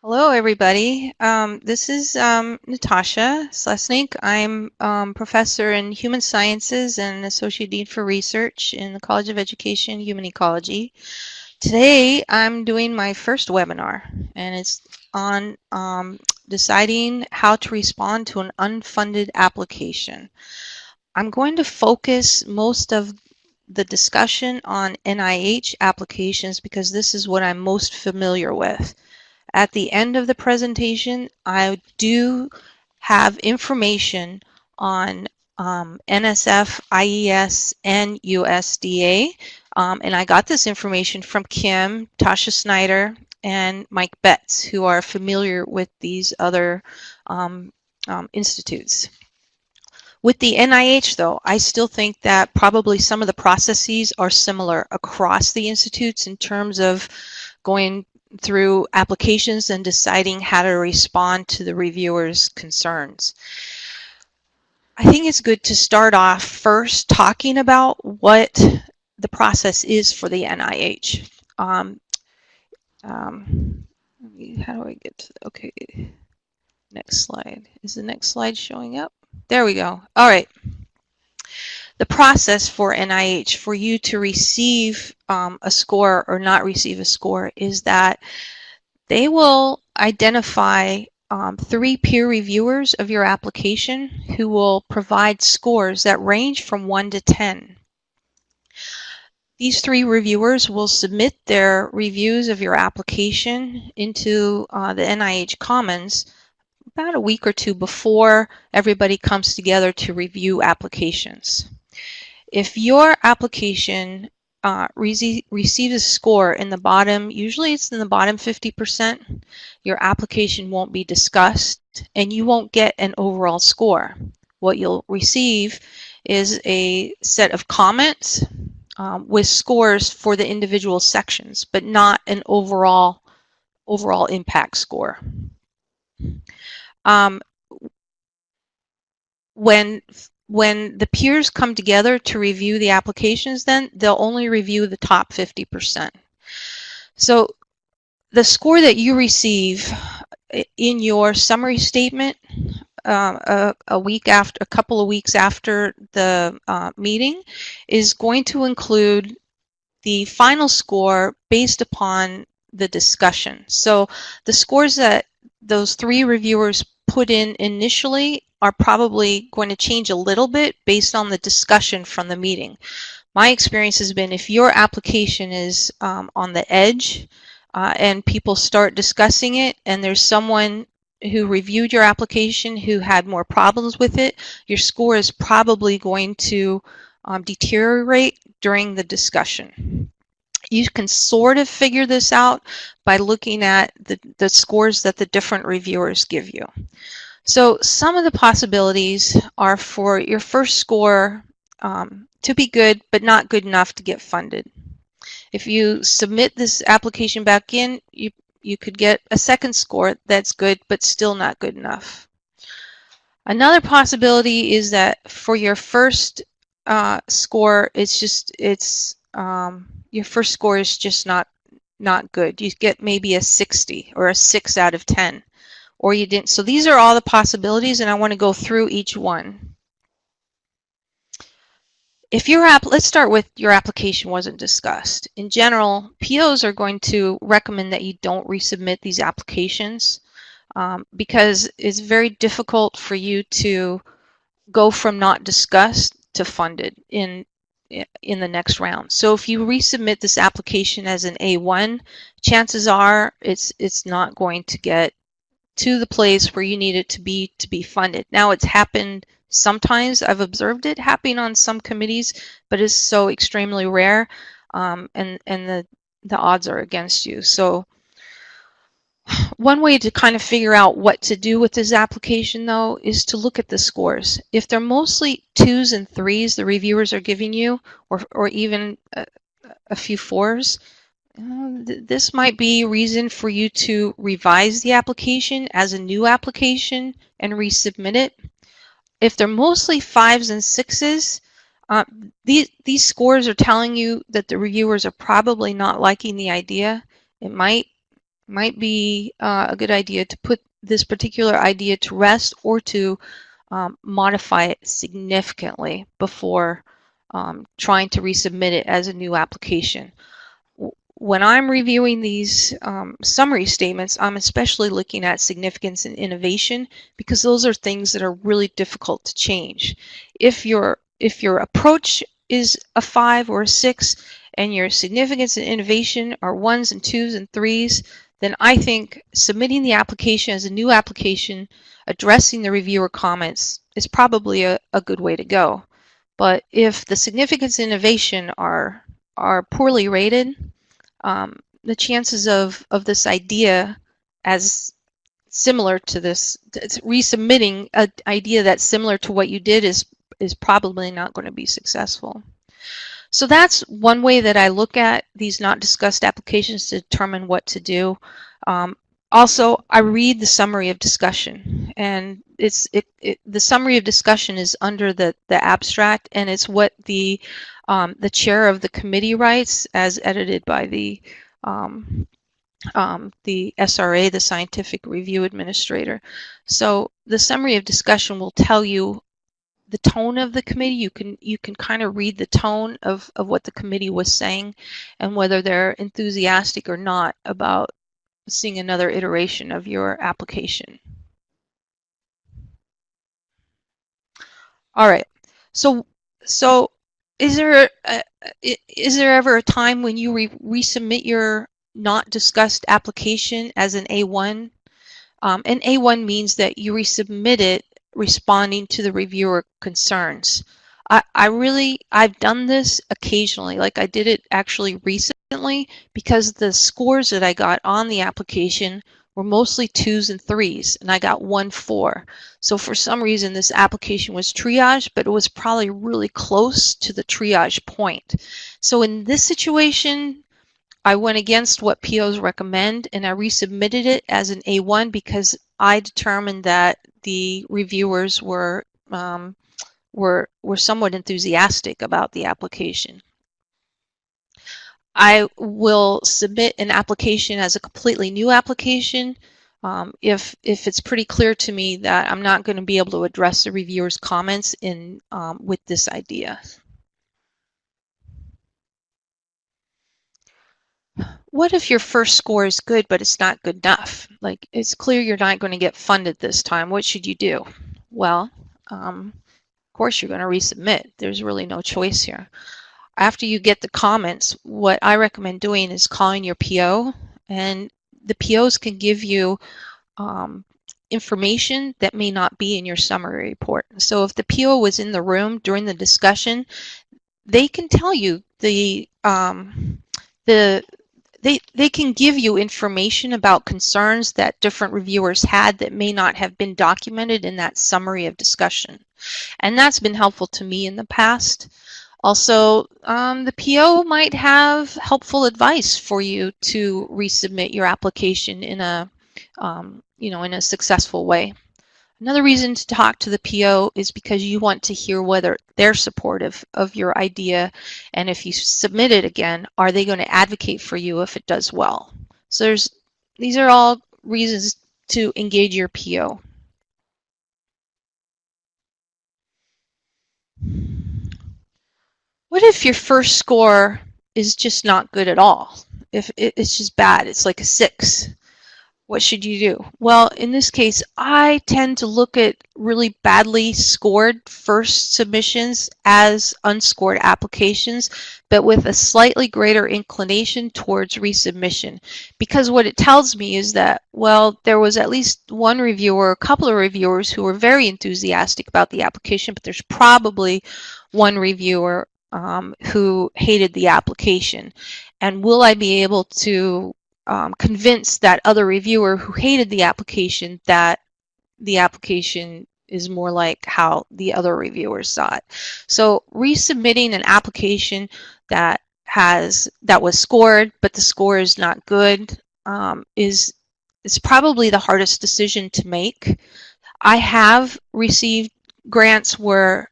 Hello, everybody. This is Natasha Slesnik. I'm professor in human sciences and associate dean for research in the College of Education, Human Ecology. Today, I'm doing my first webinar, and it's on deciding how to respond to an unfunded application. I'm going to focus most of the discussion on NIH applications because this is what I'm most familiar with. At the end of the presentation, I do have information on NSF, IES, and USDA. And I got this information from Kim, Tasha Snyder, and Mike Betts, who are familiar with these other institutes. With the NIH, though, I still think that probably some of the processes are similar across the institutes in terms of going through applications and deciding how to respond to the reviewer's concerns. I think it's good to start off first talking about what the process is for the NIH. How do I get to the, okay, next slide. Is the next slide showing up? There we go. All right. The process for NIH for you to receive a score or not receive a score is that they will identify 3 peer reviewers of your application who will provide scores that range from 1 to 10. These 3 reviewers will submit their reviews of your application into the NIH Commons about a week or 2 before everybody comes together to review applications. If your application receives a score in the bottom, usually it's in the bottom 50%, your application won't be discussed and you won't get an overall score. What you'll receive is a set of comments with scores for the individual sections, but not an overall impact score. When the peers come together to review the applications, then they'll only review the top 50%. So the score that you receive in your summary statement a couple of weeks after the meeting is going to include the final score based upon the discussion. So the scores that those 3 reviewers put in initially are probably going to change a little bit based on the discussion from the meeting. My experience has been if your application is on the edge and people start discussing it and there's someone who reviewed your application who had more problems with it, your score is probably going to deteriorate during the discussion. You can sort of figure this out by looking at the scores that the different reviewers give you. So some of the possibilities are for your first score to be good, but not good enough to get funded. If you submit this application back in, you could get a second score that's good, but still not good enough. Another possibility is that for your first score, your first score is just not good. You get maybe a 60 or a 6 out of 10, or you didn't. So these are all the possibilities, and I want to go through each one. If let's start with your application wasn't discussed. In general, POs are going to recommend that you don't resubmit these applications because it's very difficult for you to go from not discussed to funded in the next round. So if you resubmit this application as an A1, chances are it's not going to get to the place where you need it to be funded. Now, it's happened sometimes. I've observed it happening on some committees, but it's so extremely rare, and the odds are against you. So one way to kind of figure out what to do with this application, though, is to look at the scores. If they're mostly 2s and 3s the reviewers are giving you, or even a few 4s, this might be a reason for you to revise the application as a new application and resubmit it. If they're mostly 5s and 6s, these scores are telling you that the reviewers are probably not liking the idea. It might Might be a good idea to put this particular idea to rest or to modify it significantly before trying to resubmit it as a new application. When I'm reviewing these summary statements, I'm especially looking at significance and innovation, because those are things that are really difficult to change. If your approach is a 5 or a 6 and your significance and innovation are 1s and 2s and 3s, then I think submitting the application as a new application, addressing the reviewer comments, is probably a good way to go. But if the significance and innovation are poorly rated, the chances of this idea as similar to this, resubmitting an idea that's similar to what you did is probably not going to be successful. So that's one way that I look at these not discussed applications to determine what to do. Also, I read the summary of discussion, and the summary of discussion is under the abstract, and it's what the chair of the committee writes as edited by the SRA, the Scientific Review Administrator. So the summary of discussion will tell you the tone of the committee. You can kind of read the tone of what the committee was saying and whether they're enthusiastic or not about seeing another iteration of your application. All right. So is there ever a time when you resubmit your not discussed application as an A1? An A1 means that you resubmit it responding to the reviewer concerns. I've done this occasionally, like I did it actually recently, because the scores that I got on the application were mostly 2s and 3s, and I got 1 4. So for some reason this application was triaged, but it was probably really close to the triage point. So in this situation, I went against what POs recommend, and I resubmitted it as an A1 because I determined that the reviewers were somewhat enthusiastic about the application. I will submit an application as a completely new application if it's pretty clear to me that I'm not going to be able to address the reviewers' comments with this idea. What if your first score is good, but it's not good enough? Like, it's clear you're not going to get funded this time. What should you do? Well, of course you're going to resubmit. There's really no choice here. After you get the comments, what I recommend doing is calling your PO, and the POs can give you information that may not be in your summary report. So if the PO was in the room during the discussion, they can tell you they can give you information about concerns that different reviewers had that may not have been documented in that summary of discussion. And that's been helpful to me in the past. Also, the PO might have helpful advice for you to resubmit your application in a, in a successful way. Another reason to talk to the PO is because you want to hear whether they're supportive of your idea, and if you submit it again, are they going to advocate for you if it does well? So these are all reasons to engage your PO. What if your first score is just not good at all? If it's just bad, it's like a 6. What should you do? Well, in this case, I tend to look at really badly scored first submissions as unscored applications, but with a slightly greater inclination towards resubmission. Because what it tells me is that, well, there was at least one reviewer, a couple of reviewers who were very enthusiastic about the application, but there's probably one reviewer who hated the application. And will I be able to convince that other reviewer who hated the application that the application is more like how the other reviewers saw it? So resubmitting an application that was scored but the score is not good is probably the hardest decision to make. I have received grants where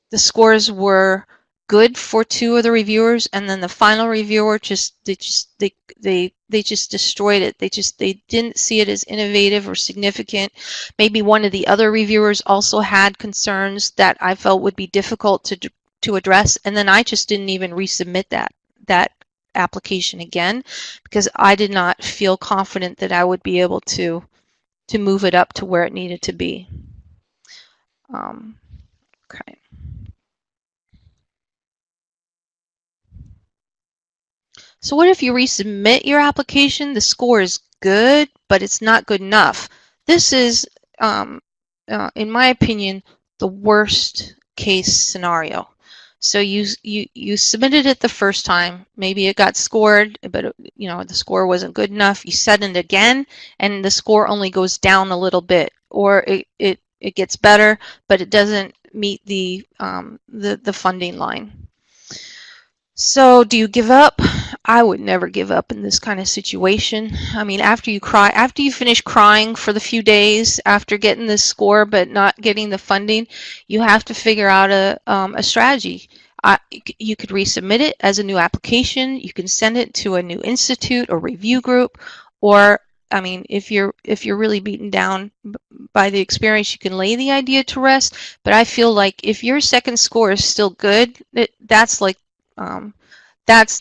the scores were good for 2 of the reviewers, and then the final reviewer they destroyed it. They didn't see it as innovative or significant. Maybe one of the other reviewers also had concerns that I felt would be difficult to address, and then I just didn't even resubmit that application again because I did not feel confident that I would be able to move it up to where it needed to be. Okay. So what if you resubmit your application? The score is good, but it's not good enough. This is, in my opinion, the worst case scenario. So you submitted it the first time. Maybe it got scored, but the score wasn't good enough. You send it again, and the score only goes down a little bit, or it gets better, but it doesn't meet the funding line. So do you give up? I would never give up in this kind of situation. I mean, after you finish crying for the few days after getting this score but not getting the funding, you have to figure out a strategy. You could resubmit it as a new application. You can send it to a new institute or review group, or I mean, if you're really beaten down by the experience, you can lay the idea to rest. But I feel like if your second score is still good, that's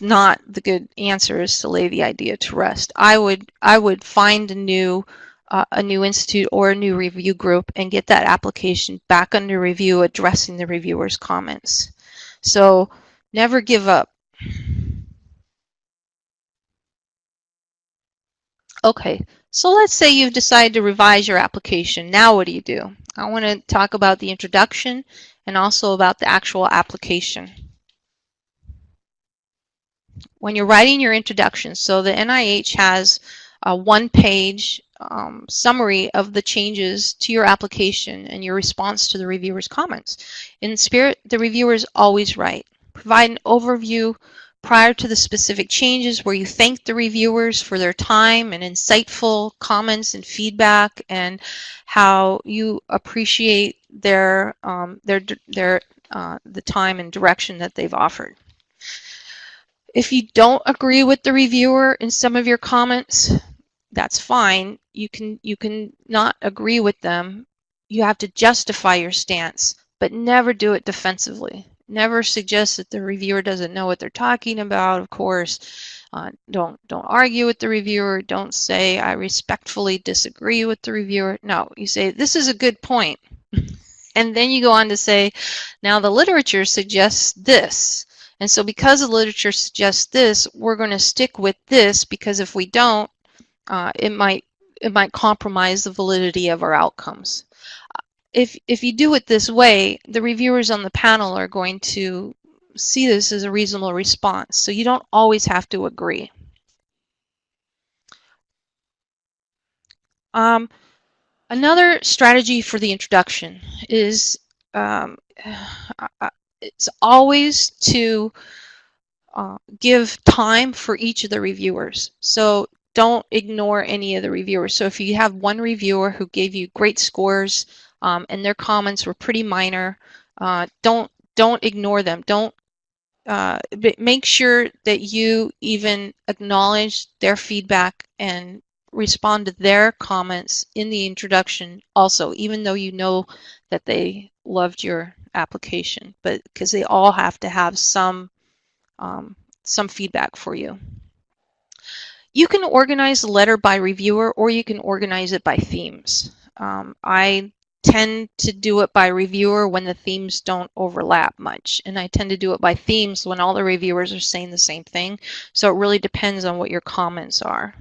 not the good answer, is to lay the idea to rest. I would find a new institute or a new review group and get that application back under review, addressing the reviewer's comments. So never give up. Okay, so let's say you've decided to revise your application. Now what do? I want to talk about the introduction and also about the actual application. When you're writing your introduction, so the NIH has a one-page summary of the changes to your application and your response to the reviewer's comments. In Spirit, the reviewers always write. Provide an overview prior to the specific changes where you thank the reviewers for their time and insightful comments and feedback, and how you appreciate the time and direction that they've offered. If you don't agree with the reviewer in some of your comments, that's fine. You can not agree with them. You have to justify your stance, but never do it defensively. Never suggest that the reviewer doesn't know what they're talking about, of course. Don't argue with the reviewer. Don't say, I respectfully disagree with the reviewer. No, you say, this is a good point. And then you go on to say, now the literature suggests this. And so because the literature suggests this, we're going to stick with this, because if we don't, it might compromise the validity of our outcomes. If you do it this way, the reviewers on the panel are going to see this as a reasonable response. So you don't always have to agree. Another strategy for the introduction is it's always to give time for each of the reviewers. So don't ignore any of the reviewers. So if you have one reviewer who gave you great scores and their comments were pretty minor, don't ignore them. Don't make sure that you even acknowledge their feedback and respond to their comments in the introduction also, even though you know that they loved your application, but because they all have to have some feedback for you. You can organize the letter by reviewer, or you can organize it by themes. I tend to do it by reviewer when the themes don't overlap much, and I tend to do it by themes when all the reviewers are saying the same thing. So it really depends on what your comments are.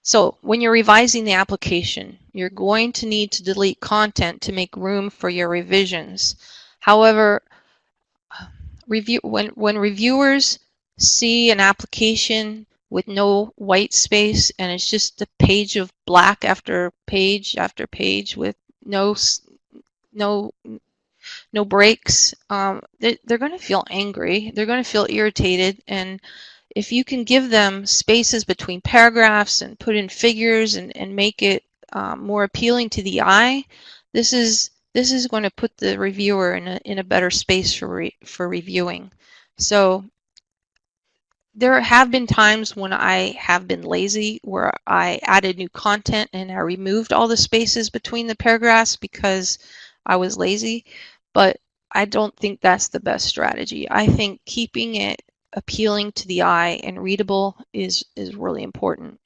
So when you're revising the application, you're going to need to delete content to make room for your revisions. However, when reviewers see an application with no white space and it's just a page of black after page with no breaks, they're going to feel angry. They're going to feel irritated, and if you can give them spaces between paragraphs and put in figures and make it more appealing to the eye, this is going to put the reviewer in a better space for reviewing. So there have been times when I have been lazy where I added new content and I removed all the spaces between the paragraphs because I was lazy, but I don't think that's the best strategy. I think keeping it appealing to the eye and readable is really important.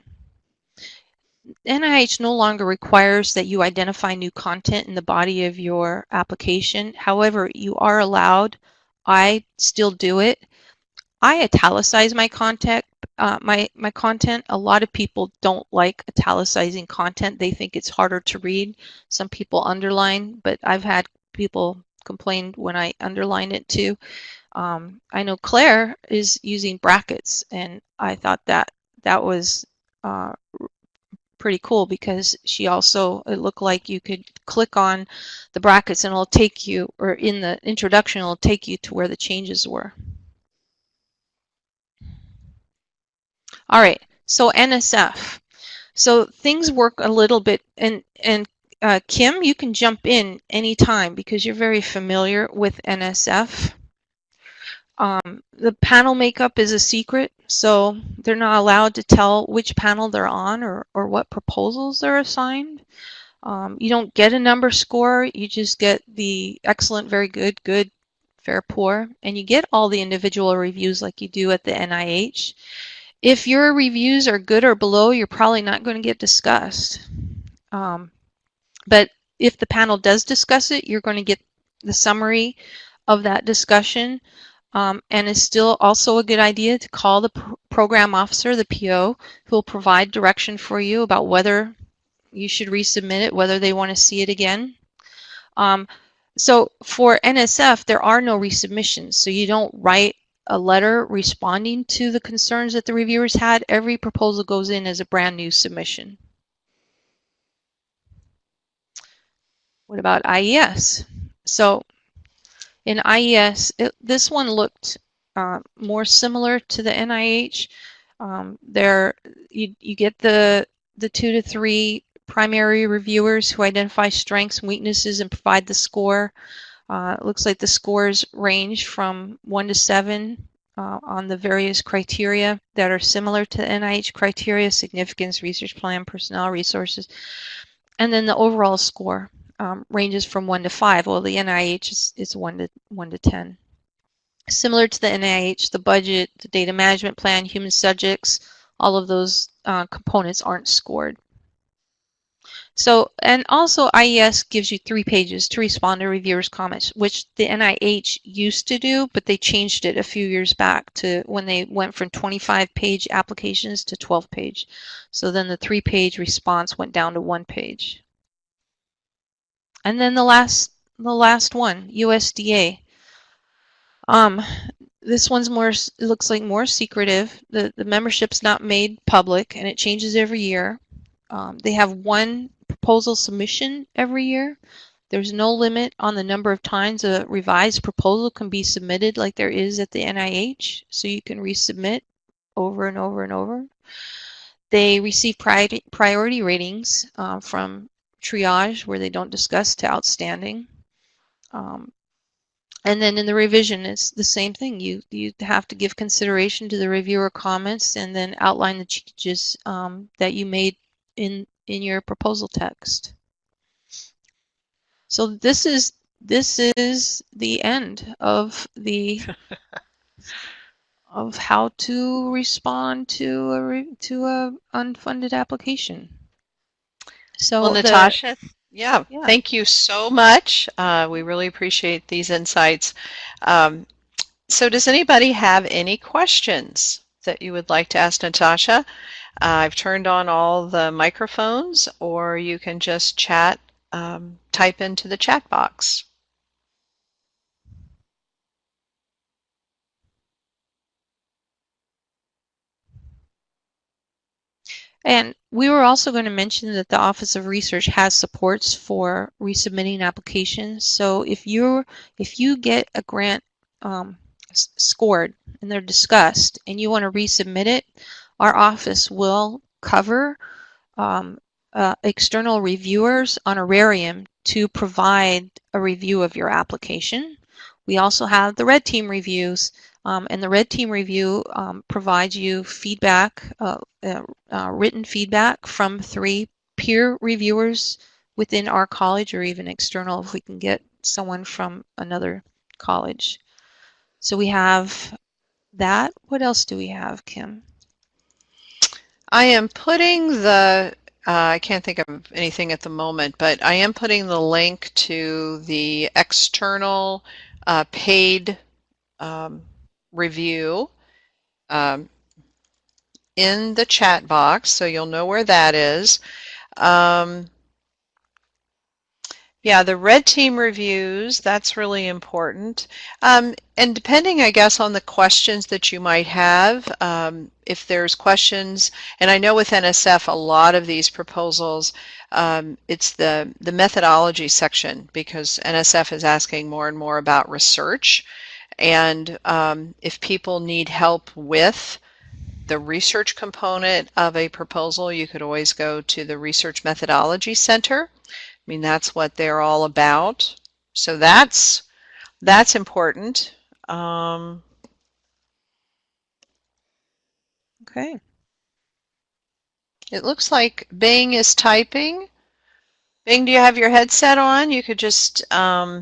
NIH no longer requires that you identify new content in the body of your application. However, you are allowed. I still do it. I italicize my content. My content. A lot of people don't like italicizing content. They think it's harder to read. Some people underline, but I've had people complain when I underline it too. I know Claire is using brackets, and I thought that was pretty cool because she also, it looked like you could click on the brackets and it'll take you, or in the introduction, it'll take you to where the changes were. All right, so NSF. So things work a little bit, and Kim, you can jump in anytime because you're very familiar with NSF. The panel makeup is a secret, so they're not allowed to tell which panel they're on or what proposals they're assigned. You don't get a number score, you just get the excellent, very good, good, fair, poor, and you get all the individual reviews like you do at the NIH. If your reviews are good or below, you're probably not going to get discussed. But if the panel does discuss it, you're going to get the summary of that discussion. And it's still also a good idea to call the program officer, the PO, who will provide direction for you about whether you should resubmit it, whether they want to see it again. So for NSF, there are no resubmissions. So you don't write a letter responding to the concerns that the reviewers had. Every proposal goes in as a brand new submission. What about IES? So in IES, this one looked more similar to the NIH. There, you get the 2 to 3 primary reviewers who identify strengths and weaknesses and provide the score. It looks like the scores range from 1 to 7 on the various criteria that are similar to the NIH criteria: significance, research plan, personnel, resources. And then the overall score ranges from 1 to 5. Well, the NIH is 1 to 10. Similar to the NIH, the budget, the data management plan, human subjects, all of those components aren't scored. So, and also IES gives you 3 pages to respond to reviewers' comments, which the NIH used to do, but they changed it a few years back to when they went from 25-page applications to 12-page. So then the 3-page response went down to 1 page. And then the last one, USDA. This one's more, it looks like more secretive. The membership's not made public, and it changes every year. They have 1 proposal submission every year. There's no limit on the number of times a revised proposal can be submitted like there is at the NIH, so you can resubmit over and over and over. They receive priority ratings from triage, where they don't discuss, to outstanding. And then in the revision, it's the same thing. You have to give consideration to the reviewer comments and then outline the changes that you made in your proposal text. So this is the end of the of how to respond to a unfunded application. So well, Natasha, yeah, thank you so much. We really appreciate these insights. So does anybody have any questions that you would like to ask Natasha? I've turned on all the microphones, or you can just chat, type into the chat box. And we were also going to mention that the Office of Research has supports for resubmitting applications. So if you get a grant scored and they're discussed and you want to resubmit it, our office will cover external reviewers honorarium to provide a review of your application. We also have the red team reviews And the red team review provides you feedback, written feedback from 3 peer reviewers within our college, or even external if we can get someone from another college. So we have that. What else do we have, Kim? I am putting the, I can't think of anything at the moment, but I am putting the link to the external paid review in the chat box, so you'll know where that is. Yeah, the red team reviews, that's really important. And depending, I guess, on the questions that you might have, if there's questions, and I know with NSF, a lot of these proposals, it's the methodology section, because NSF is asking more and more about research. And if people need help with the research component of a proposal, you could always go to the Research Methodology Center. I mean, that's what they're all about. So that's important. Okay. It looks like Bing is typing. Bing, do you have your headset on? You could just I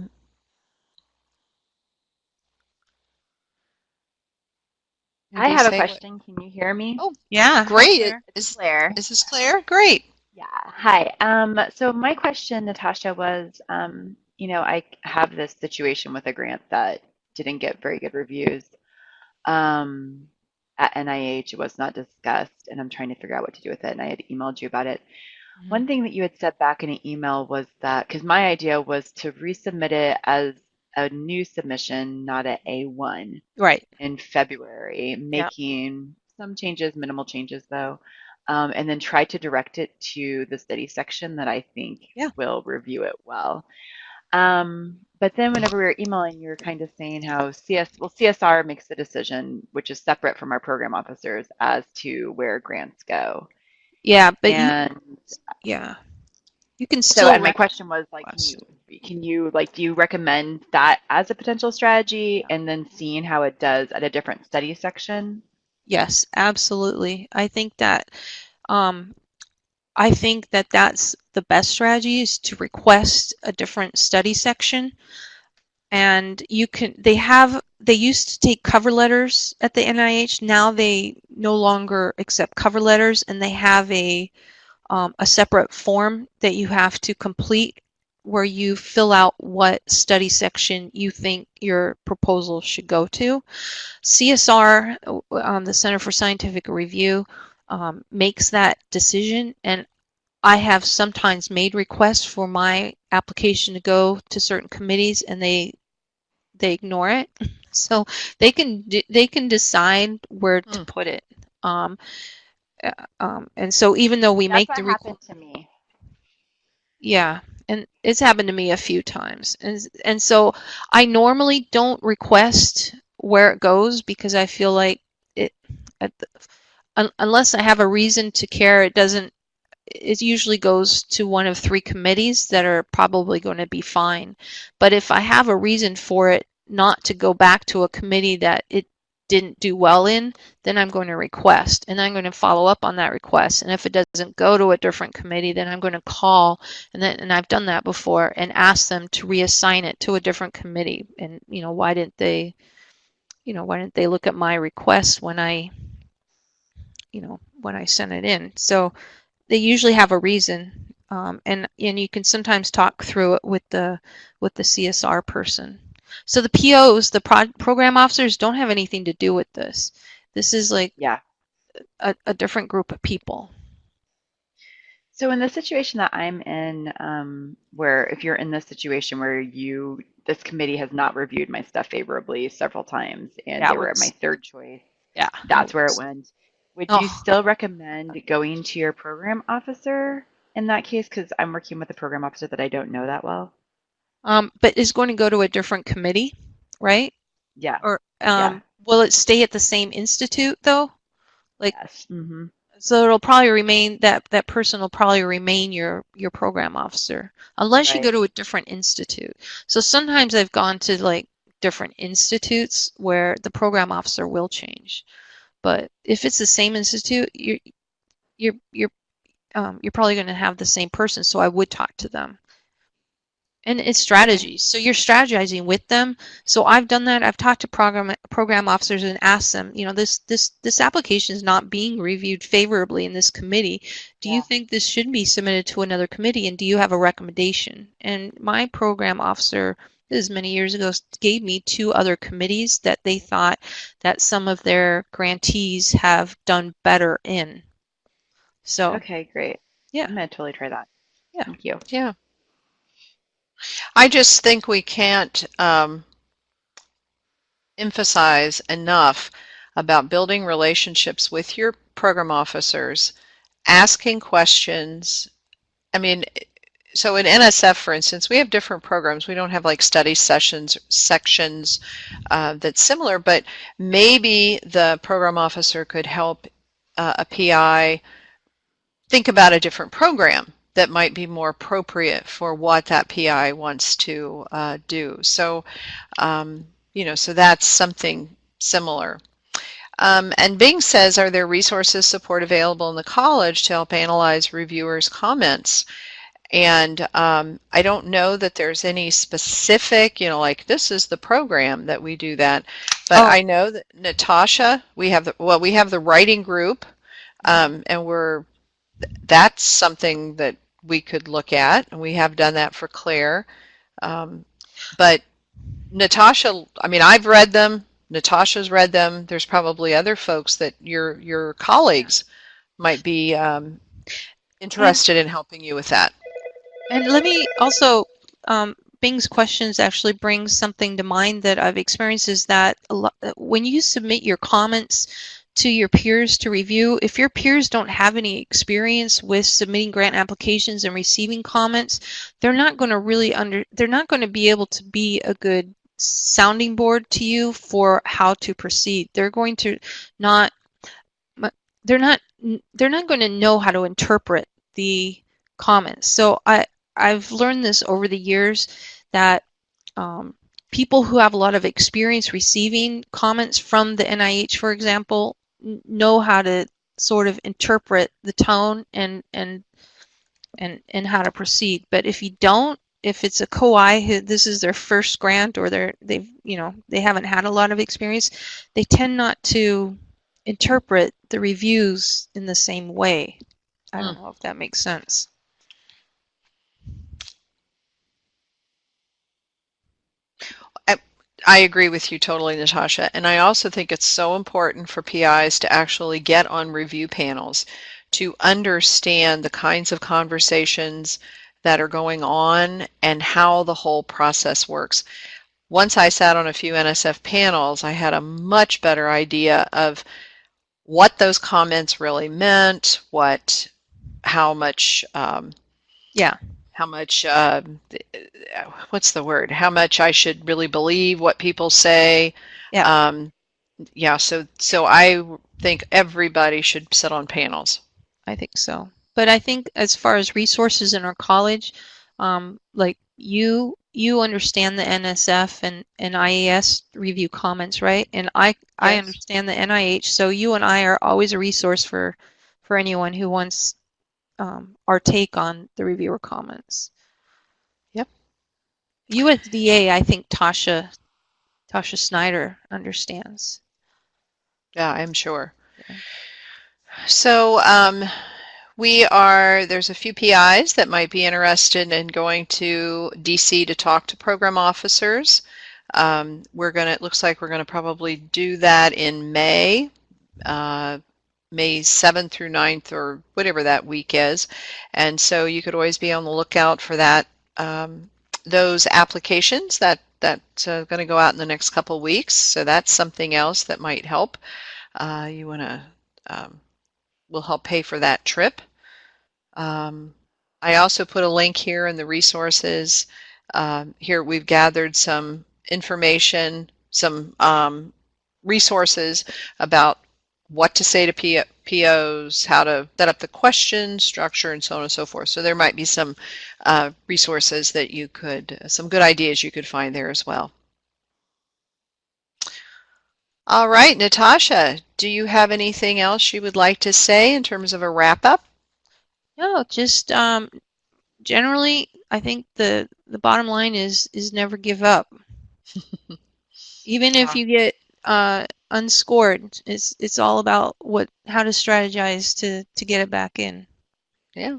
have a question. Can you hear me? Oh, yeah. Great. Is Claire? Is this Claire? Great. Yeah. Hi. So my question, Natasha, was, you know, I have this situation with a grant that didn't get very good reviews at NIH. It was not discussed, and I'm trying to figure out what to do with it. And I had emailed you about it. Mm-hmm. One thing that you had said back in an email was that, because my idea was to resubmit it as a new submission, not an A1, Right. in February, making some changes, minimal changes though. And then try to direct it to the study section that I think will review it well. But then whenever we were emailing, you were kind of saying how CSR makes the decision, which is separate from our program officers, as to where grants go. Yeah, but you can still. So, and my question was like, can you like, do you recommend that as a potential strategy, and then seeing how it does at a different study section? Yes, absolutely. I think that that's the best strategy, is to request a different study section. And you can, they used to take cover letters at the NIH. Now they no longer accept cover letters, and they have a separate form that you have to complete where you fill out what study section you think your proposal should go to. CSR, the Center for Scientific Review, makes that decision, and I have sometimes made requests for my application to go to certain committees, and they ignore it. So they can decide where to put it. And so even though we make the request, happened to me. Yeah, and it's happened to me a few times, and so I normally don't request where it goes, because I feel like unless I have a reason to care, it usually goes to one of 3 committees that are probably going to be fine. But if I have a reason for it not to go back to a committee that it didn't do well in, then I'm going to request, and I'm going to follow up on that request. And if it doesn't go to a different committee, then I'm going to call, and I've done that before, and ask them to reassign it to a different committee. And why didn't they look at my request when I sent it in? So they usually have a reason, and you can sometimes talk through it with the CSR person. So the POs, the program officers, don't have anything to do with this. This is like a different group of people. So in the situation that I'm in, where if you're in this situation where this committee has not reviewed my stuff favorably several times, and they were at my third choice, that's where it went. Would you still recommend going to your program officer in that case? Because I'm working with a program officer that I don't know that well. But it's going to go to a different committee, right? Yeah. Or will it stay at the same institute though? Like, yes. Mm-hmm. So it'll probably remain, that person will probably remain your program officer, unless you go to a different institute. So sometimes I've gone to like different institutes where the program officer will change. But if it's the same institute, you're probably going to have the same person, so I would talk to them. And it's strategies. So you're strategizing with them. So I've done that. I've talked to program officers and asked them, you know, this application is not being reviewed favorably in this committee. Do you think this should be submitted to another committee, and do you have a recommendation? And my program officer, this is many years ago, gave me 2 other committees that they thought that some of their grantees have done better in. So okay, great. Yeah, I'm gonna totally try that. Yeah. Thank you. Yeah. I just think we can't emphasize enough about building relationships with your program officers, asking questions. I mean, so in NSF, for instance, we have different programs. We don't have like study sections that's similar, but maybe the program officer could help a PI think about a different program that might be more appropriate for what that PI wants to do. So, you know, so that's something similar. And Bing says, are there resources support available in the college to help analyze reviewers' comments? And I don't know that there's any specific, you know, like this is the program that we do that. But I know that Natasha, we have the writing group, and that's something that we could look at, and we have done that for Claire. But Natasha, I mean, I've read them. Natasha's read them. There's probably other folks that your colleagues might be interested in helping you with that. And let me also, Bing's questions actually bring something to mind that I've experienced, is that when you submit your comments to your peers to review, if your peers don't have any experience with submitting grant applications and receiving comments, they're not going to they're not going to be able to be a good sounding board to you for how to proceed. They're going to they're not going to know how to interpret the comments. So I've learned this over the years that people who have a lot of experience receiving comments from the NIH, for example, know how to sort of interpret the tone and how to proceed. But if you don't, if it's a co-I who this is their first grant, or they haven't had a lot of experience, they tend not to interpret the reviews in the same way. I don't know if that makes sense. I agree with you totally, Natasha. And I also think it's so important for PIs to actually get on review panels to understand the kinds of conversations that are going on and how the whole process works. Once I sat on a few NSF panels, I had a much better idea of what those comments really meant, how much what's the word? How much I should really believe what people say. So I think everybody should sit on panels. I think so. But I think as far as resources in our college, like you understand the NSF and IAS review comments, right? And I understand the NIH, so you and I are always a resource for anyone who wants our take on the reviewer comments. Yep. USDA, I think Tasha Snyder understands. Yeah, I'm sure. Yeah. So there's a few PIs that might be interested in going to DC to talk to program officers. It looks like we're gonna probably do that in May. May 7th through 9th, or whatever that week is. And so you could always be on the lookout for that, those applications that's going to go out in the next couple weeks. So that's something else that might help. Will help pay for that trip. I also put a link here in the resources. Here we've gathered some information, some resources about what to say to POs, how to set up the question structure, and so on and so forth. So there might be some resources that some good ideas you could find there as well. All right, Natasha, do you have anything else you would like to say in terms of a wrap-up? No, just generally, I think the bottom line is never give up. Even if you get unscored, it's all about how to strategize to get it back in. Yeah.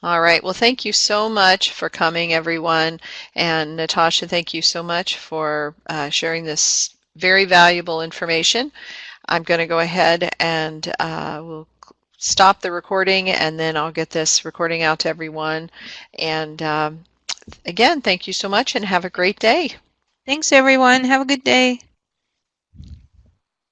All right. Well, thank you so much for coming, everyone. And Natasha, thank you so much for sharing this very valuable information. I'm going to go ahead and we'll stop the recording, and then I'll get this recording out to everyone. And again, thank you so much and have a great day. Thanks, everyone. Have a good day.